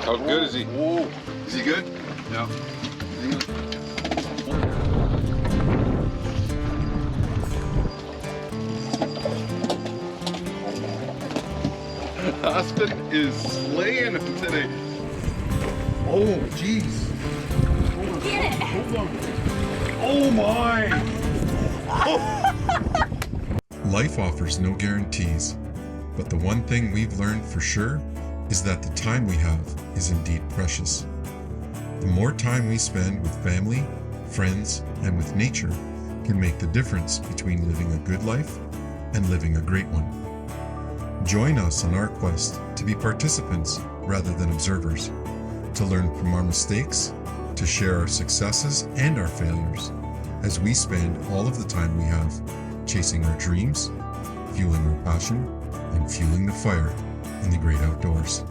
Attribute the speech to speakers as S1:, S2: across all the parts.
S1: How good is he?
S2: Oh, is he good?
S1: Yeah.
S2: Aspen is slaying him today. Oh, jeez.
S3: Get it!
S2: Oh my!
S4: Life offers no guarantees, but the one thing we've learned for sure is that the time we have is indeed precious. The more time we spend with family, friends, and with nature can make the difference between living a good life and living a great one. Join us on our quest to be participants rather than observers, to learn from our mistakes, to share our successes and our failures, as we spend all of the time we have chasing our dreams, fueling our passion, and fueling the fire in the great outdoors.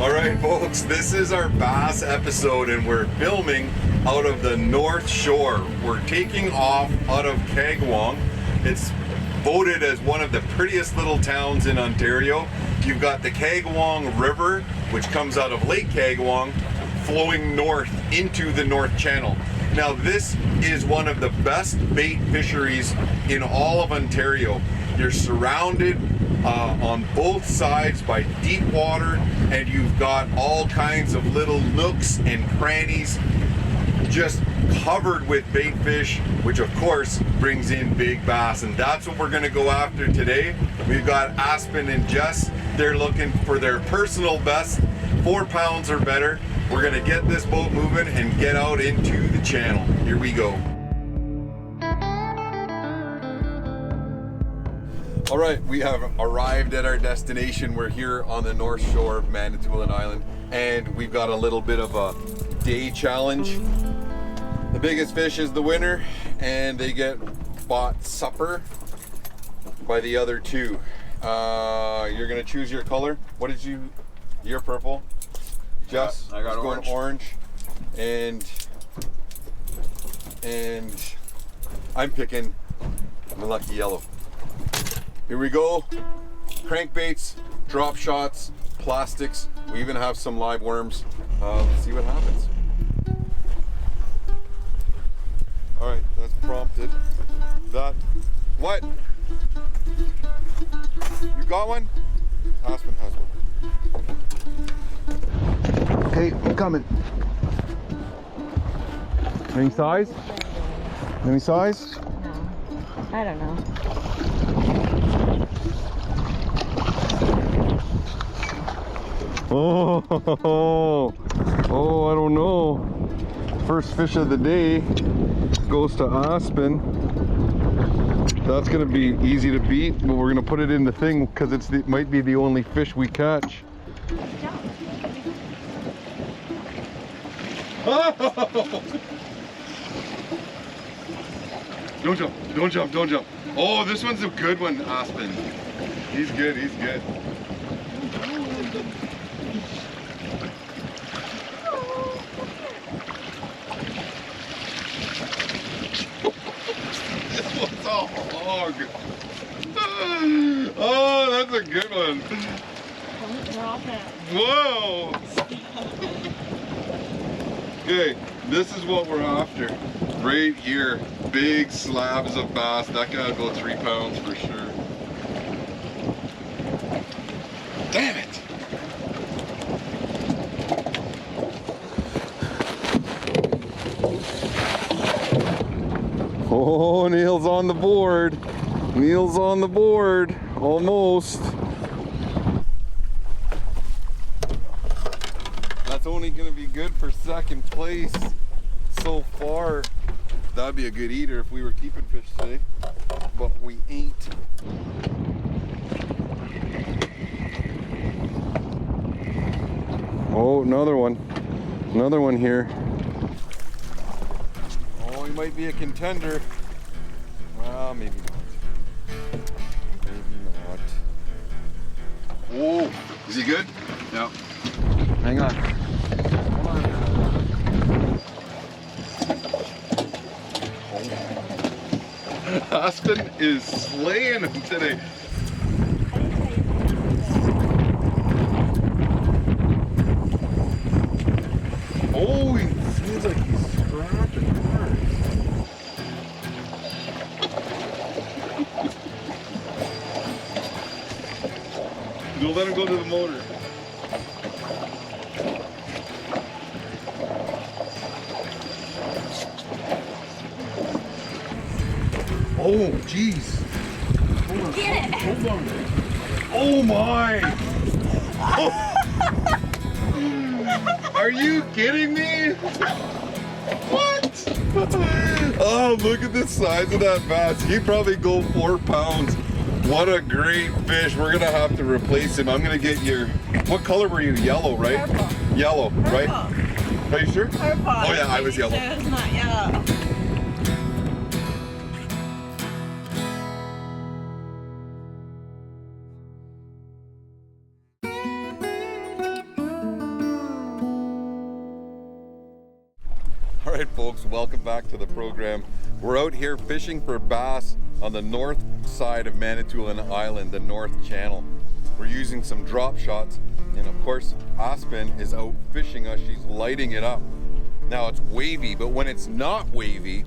S2: All right, folks, this is our bass episode, and we're filming out of the North Shore. We're taking off out of Kagwong. It's voted as one of the prettiest little towns in Ontario. You've got the Kagwong River, which comes out of Lake Kagwong, flowing north into the North Channel. Now, this is one of the best bait fisheries in all of Ontario. You're surrounded on both sides by deep water, and you've got all kinds of little nooks and crannies just covered with bait fish, which of course brings in big bass, and that's what we're going to go after today. We've got Aspen and Jess. They're looking for their personal best, 4 pounds or better. We're going to get this boat moving and get out into the channel. Here we go. All right, we have arrived at our destination. We're here on the North Shore of Manitoulin Island, and we've got a little bit of a day challenge. The biggest fish is the winner, and they get bought supper by the other two. You're gonna choose your color. What did you? You're purple. Jess,
S1: I got
S2: going orange, and I'm picking the lucky yellow. Here we go. Crankbaits, drop shots, plastics. We even have some live worms. Let's see what happens. All right, that's prompted. That, what? You got one? Aspen has one. Okay, I'm coming. Any size? Any size?
S3: No, I don't know.
S2: Oh, I don't know. First fish of the day goes to Aspen. That's gonna be easy to beat, but we're gonna put it in the thing because it might be the only fish we catch. Don't jump, don't jump, don't jump. Oh, this one's a good one, Aspen. He's good, he's good. This one's a hog. Oh, that's a good one.
S3: Don't drop it.
S2: Whoa. Okay, this is what we're after. Right here, big slabs of bass. That gotta go 3 pounds for sure. Damn it! Oh, Neil's on the board. Neil's on the board. Almost. That's only gonna be good for second place so far. That'd be a good eater if we were keeping fish today, but we ain't. Oh, another one. Another one here. Oh, he might be a contender. Well, maybe not. he good?
S1: Yeah.
S2: Hang on. Aspen is slaying him today. Oh, he seems like he's scratching hard. Don't let him go to the motor. Oh, jeez.
S3: Get it!
S2: Hold on. Oh my! Are you kidding me? What? Oh, look at the size of that bass. He probably go 4 pounds. What a great fish. We're gonna have to replace him. I'm gonna get your, what color were you? Yellow, right?
S3: Purple.
S2: Yellow, right?
S3: Purple.
S2: Are you sure?
S3: Purple.
S2: Oh yeah, I was yellow.
S3: So it's not yellow.
S2: All right, folks, welcome back to the program. We're out here fishing for bass on the north side of Manitoulin Island, the North Channel. We're using some drop shots, and of course, Aspen is out fishing us. She's lighting it up. Now it's wavy, but when it's not wavy,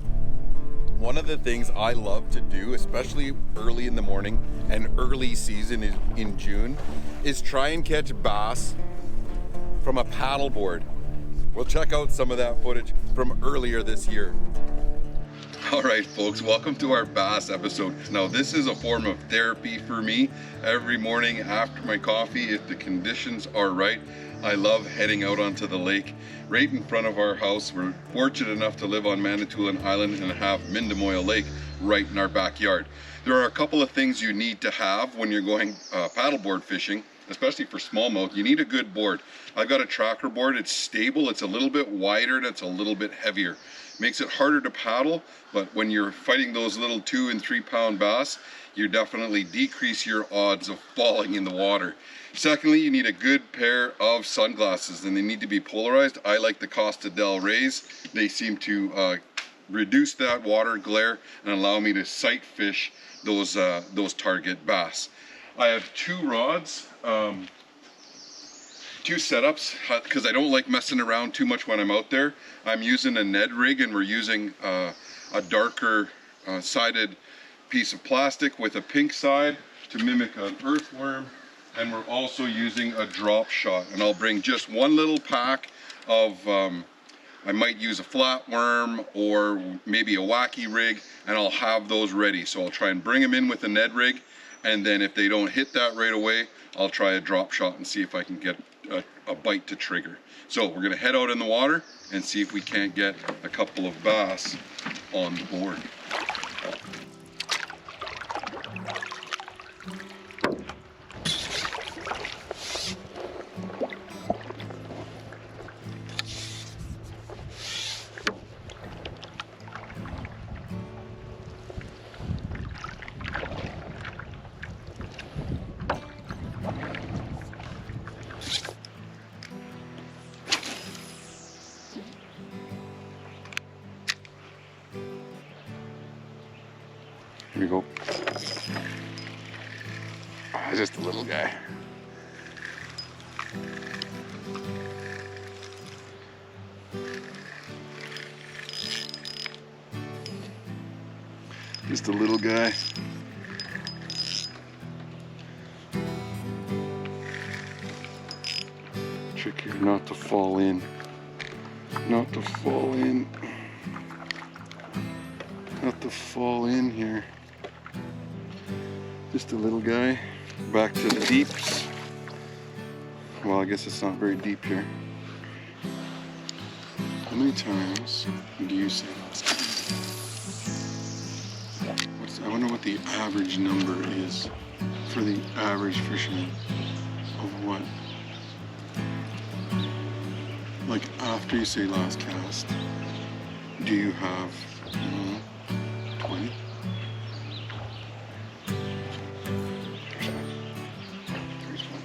S2: one of the things I love to do, especially early in the morning and early season in June, is try and catch bass from a paddleboard. We'll check out some of that footage from earlier this year. All right, folks, welcome to our bass episode. Now, this is a form of therapy for me. Every morning after my coffee, if the conditions are right, I love heading out onto the lake right in front of our house. We're fortunate enough to live on Manitoulin Island and have Mindemoya Lake right in our backyard. There are a couple of things you need to have when you're going paddleboard fishing, especially for smallmouth. You need a good board. I've got a tracker board. It's stable. It's a little bit wider and it's a little bit heavier. Makes it harder to paddle, but when you're fighting those little 2 and 3 pound bass, you definitely decrease your odds of falling in the water. Secondly, you need a good pair of sunglasses, and they need to be polarized. I like the Costa del Rey's. They seem to reduce that water glare and allow me to sight fish those target bass. I have 2 rods, 2 setups, because I don't like messing around too much when I'm out there. I'm using a Ned rig, and we're using a darker sided piece of plastic with a pink side to mimic an earthworm, and we're also using a drop shot. And I'll bring just one little pack of, I might use a flatworm or maybe a wacky rig, and I'll have those ready. So I'll try and bring them in with a Ned rig, and then if they don't hit that right away, I'll try a drop shot and see if I can get a bite to trigger. So we're gonna head out in the water and see if we can't get a couple of bass on the board. Here we go. Oh, just a little guy. Just a little guy. Trick here not to fall in. Not to fall in. Not to fall in here. Just a little guy. Back to the deeps. Well, I guess it's not very deep here. How many times do you say last time? I wonder what the average number is for the average fisherman of what? Like after you say last cast, do you have 20? There's one.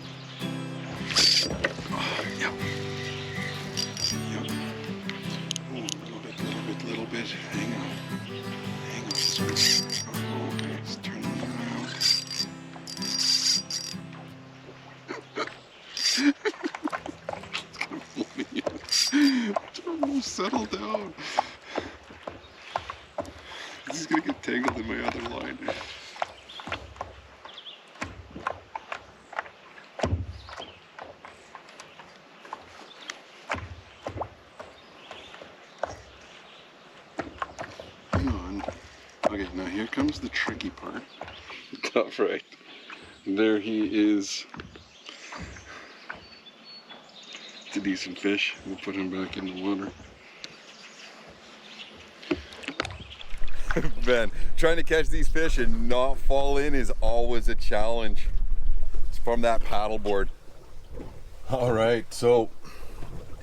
S2: settle down. This is gonna get tangled in my other line. Hang on. Okay, now here comes the tricky part. Top right. There he is. It's a decent fish. We'll put him back in the water. Ben, trying to catch these fish and not fall in is always a challenge. It's from that paddleboard. All right, so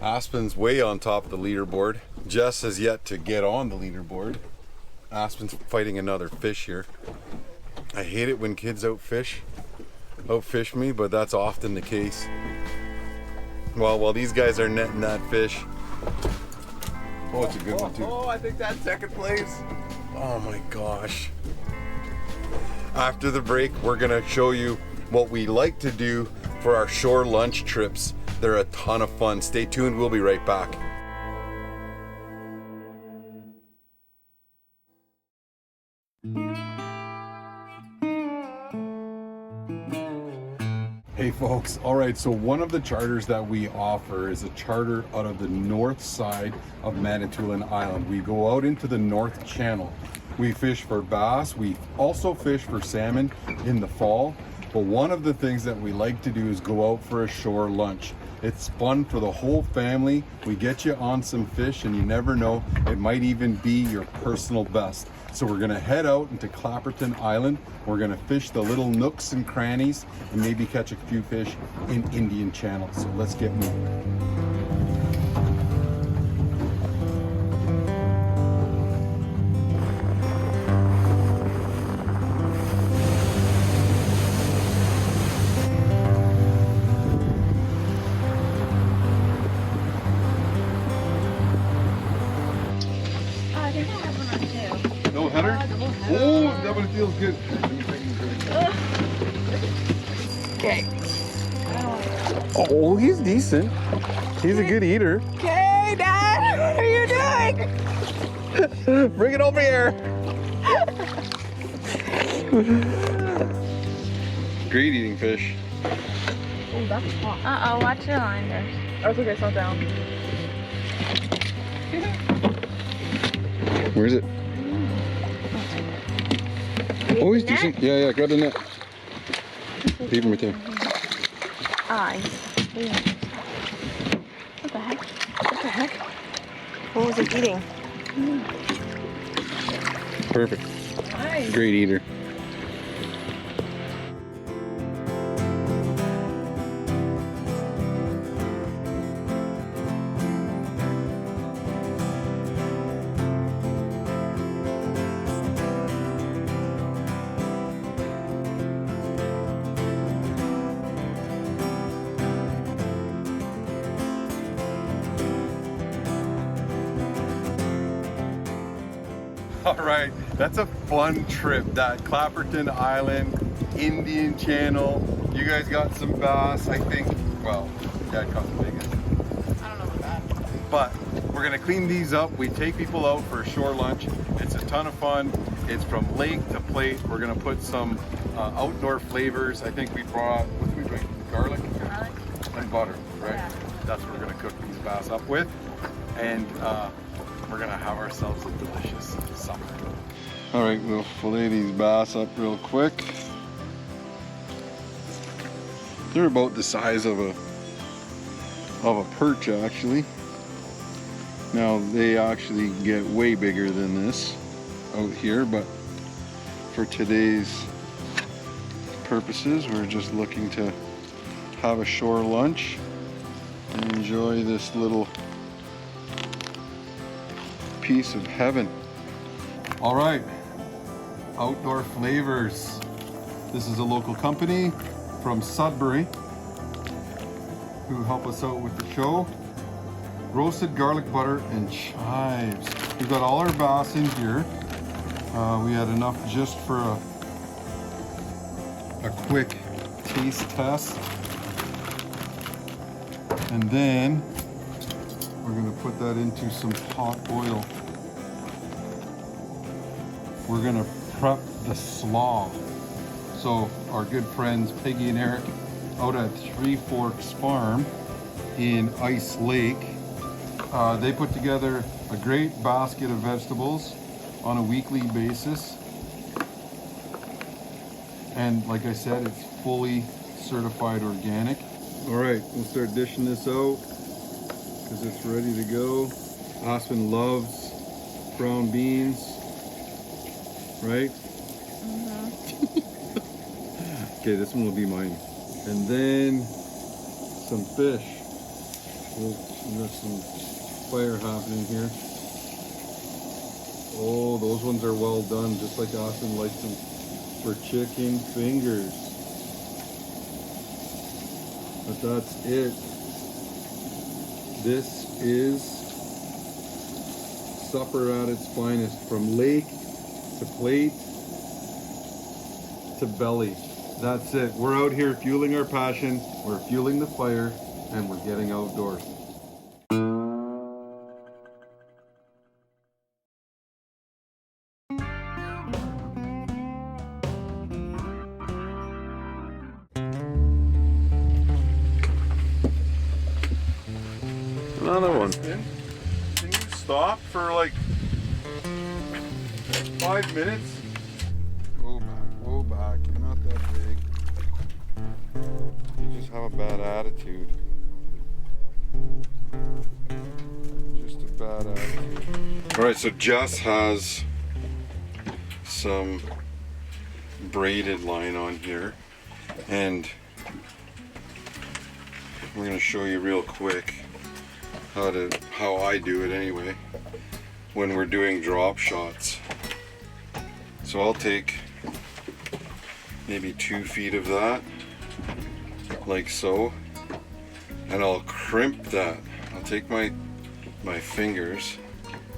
S2: Aspen's way on top of the leaderboard. Jess has yet to get on the leaderboard. Aspen's fighting another fish here. I hate it when kids outfish me, but that's often the case. Well, while these guys are netting that fish. Oh, it's a good one too. Oh, I think that's second place. Oh my gosh. After the break, we're gonna show you what we like to do for our shore lunch trips. They're a ton of fun. Stay tuned, we'll be right back. Hey folks, all right, so one of the charters that we offer is a charter out of the north side of Manitoulin Island. We go out into the North Channel. We fish for bass. We also fish for salmon in the fall. But one of the things that we like to do is go out for a shore lunch. It's fun for the whole family. We get you on some fish and you never know, it might even be your personal best. So we're gonna head out into Clapperton Island. We're gonna fish the little nooks and crannies and maybe catch a few fish in Indian Channel. So let's get moving. No header? Oh, that one feels good.
S3: Okay.
S2: Oh, he's decent. He's a good eater.
S3: Okay, Dad, what are you doing?
S2: Bring it over here. Great eating fish.
S3: Oh, that's hot. Uh-oh, watch your line there. Oh, it's okay, slow down.
S2: Where is it? Oh, he's decent. Yeah, grab the net. Leave him right there.
S3: Eyes. What the heck? What the heck? What was it eating?
S2: Perfect.
S3: Nice.
S2: Great eater. All right, that's a fun trip. That Clapperton Island, Indian Channel. You guys got some bass, I think. Well, Dad caught the biggest.
S3: I don't know about that.
S2: But we're gonna clean these up. We take people out for a shore lunch. It's a ton of fun. It's from lake to plate. We're gonna put some outdoor flavors. I think we brought, what did we bring? Garlic? And butter, right?
S3: Yeah.
S2: That's what we're gonna cook these bass up with. And we're gonna have ourselves a delicious summer. All right, we'll fillet these bass up real quick. They're about the size of a perch, actually. Now they actually get way bigger than this out here, but for today's purposes, we're just looking to have a shore lunch and enjoy this little piece of heaven. All right, Outdoor Flavors. This is a local company from Sudbury who help us out with the show. Roasted garlic butter and chives. We've got all our bass in here. We had enough just for a quick taste test. And then
S1: We're gonna put that into some hot oil. We're gonna prep the slaw. So our good friends Peggy and Eric out at Three Forks Farm in Ice Lake, they put together a great basket of vegetables on a weekly basis. And like I said, it's fully certified organic. All right, we'll start dishing this out because it's ready to go. Aspen loves brown beans, right? Okay, this one will be mine. And then some fish. There's some fire happening here. Oh, those ones are well done, just like Austin likes them for chicken fingers. But that's it. This is supper at its finest, from lake to plate to belly. That's it. We're out here fueling our passion, we're fueling the fire, and we're getting outdoors.
S2: Another one. Can you stop for like 5 minutes?
S1: Whoa back, you're not that big. You just have a bad attitude. Just a bad attitude.
S2: Alright, so Jess has some braided line on here, and we're going to show you real quick how I do it anyway when we're doing drop shots. So I'll take maybe 2 feet of that, like so, and I'll crimp that. I'll take my fingers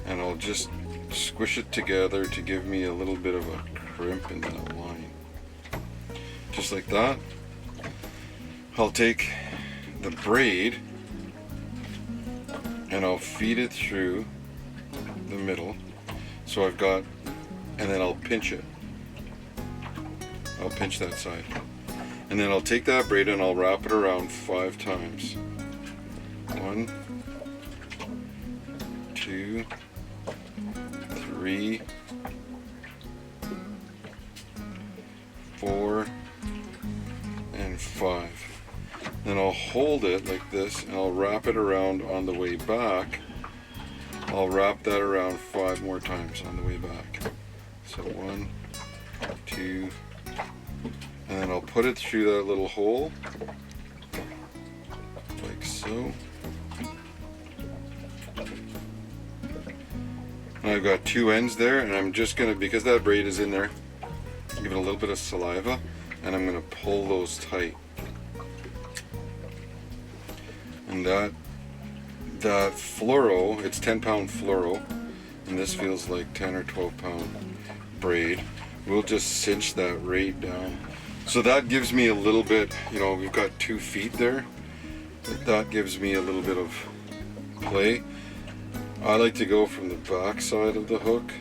S2: and I'll just squish it together to give me a little bit of a crimp in that line. Just like that. I'll take the braid and I'll feed it through the middle. So I've got, and then I'll pinch it. I'll pinch that side. And then I'll take that braid and I'll wrap it around 5 times. 1, 2, 3, 4, and 5. Then I'll hold it like this and I'll wrap it around on the way back. I'll wrap that around 5 more times on the way back. So 1, 2, and then I'll put it through that little hole, like so. And I've got 2 ends there, and I'm just gonna, because that braid is in there, give it a little bit of saliva, and I'm gonna pull those tight. And that fluoro, it's 10-pound fluoro, and this feels like 10 or 12-pound braid. We'll just cinch that right down. So that gives me a little bit, you know, we've got 2 feet there. That gives me a little bit of play. I like to go from the back side of the hook.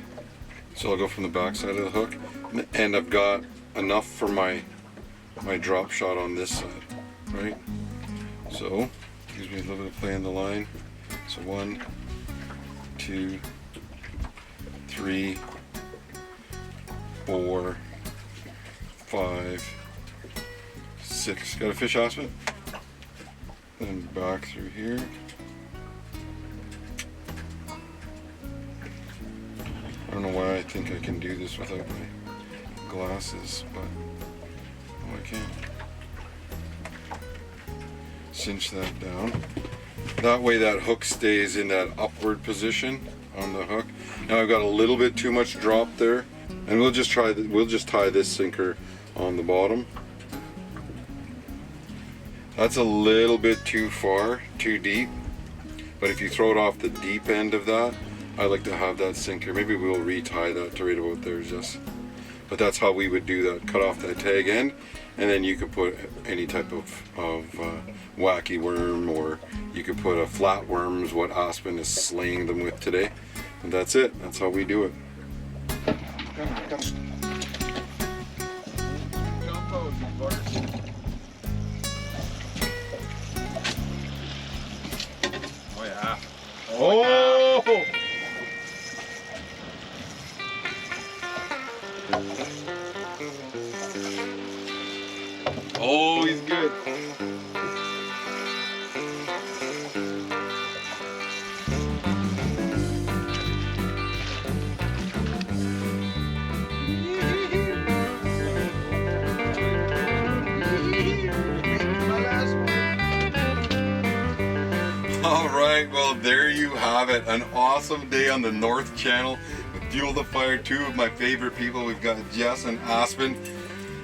S2: So I'll go from the back side of the hook, and I've got enough for my drop shot on this side, right? So gives me a little bit of play in the line. So 1, 2, 3, 4, 5, 6. Got a fish, Aspen? Then back through here. I don't know why I think I can do this without my glasses, but oh, I can. Cinch that down. That way that hook stays in that upward position on the hook. Now I've got a little bit too much drop there, and we'll just tie this sinker on the bottom. That's a little bit too far, too deep, but if you throw it off the deep end of that, I like to have that sinker. Maybe we'll retie that to right about there, just.
S1: But that's how we would do that, cut off that tag end, and then you could put any type of wacky worm, or you could put a flat worm, is what Aspen is slaying them with today. And that's it, that's how we do it.
S2: Oh yeah.
S1: Oh! Oh, he's good. All right, well, there you have it. An awesome day on the North Channel with Fuel the Fire, two of my favorite people. We've got Jess and Aspen.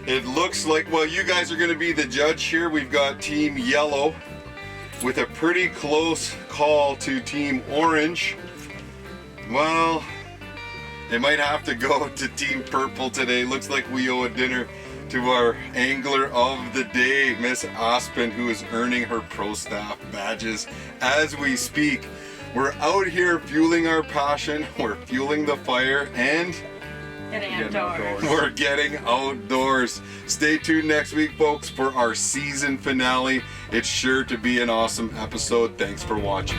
S1: It looks like, well, you guys are going to be the judge here. We've got Team Yellow with a pretty close call to Team Orange. Well, it might have to go to Team Purple today. Looks like we owe a dinner to our angler of the day, Miss Aspen, who is earning her pro staff badges as we speak. We're out here fueling our passion, we're fueling the fire, and
S3: Getting outdoors.
S1: we're getting outdoors. Stay tuned next week, folks, for our season finale. It's sure to be an awesome episode. Thanks for watching.